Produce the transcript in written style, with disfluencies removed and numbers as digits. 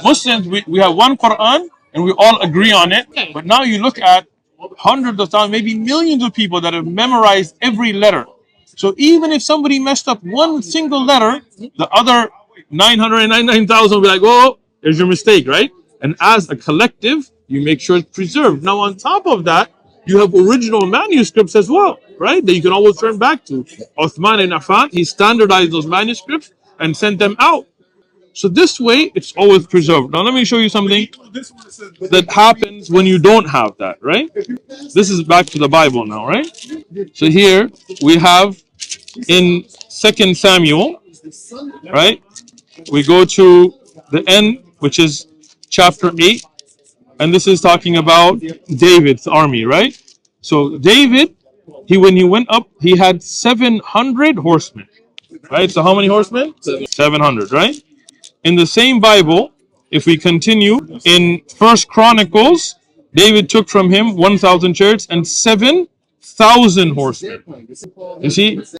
Muslims, we have one Qur'an and we all agree on it. But now you look at hundreds of thousands, maybe millions of people that have memorized every letter. So even if somebody messed up one single letter, the other 999,000 will be like, oh, there's your mistake, right? And as a collective, you make sure it's preserved. Now, on top of that, you have original manuscripts as well, right? That you can always turn back to. Uthman ibn Affan, he standardized those manuscripts and sent them out. So this way, it's always preserved. Now, let me show you something that happens when you don't have that, right? This is back to the Bible now, right? So here we have in 2 Samuel, right? We go to the end, which is chapter 8, and this is talking about David's army, right? So David, when he went up, he had 700 horsemen, right? So how many horsemen? 700, right? In the same Bible, if we continue in First Chronicles, David took from him 1,000 chariots and 7,000 horsemen. You see,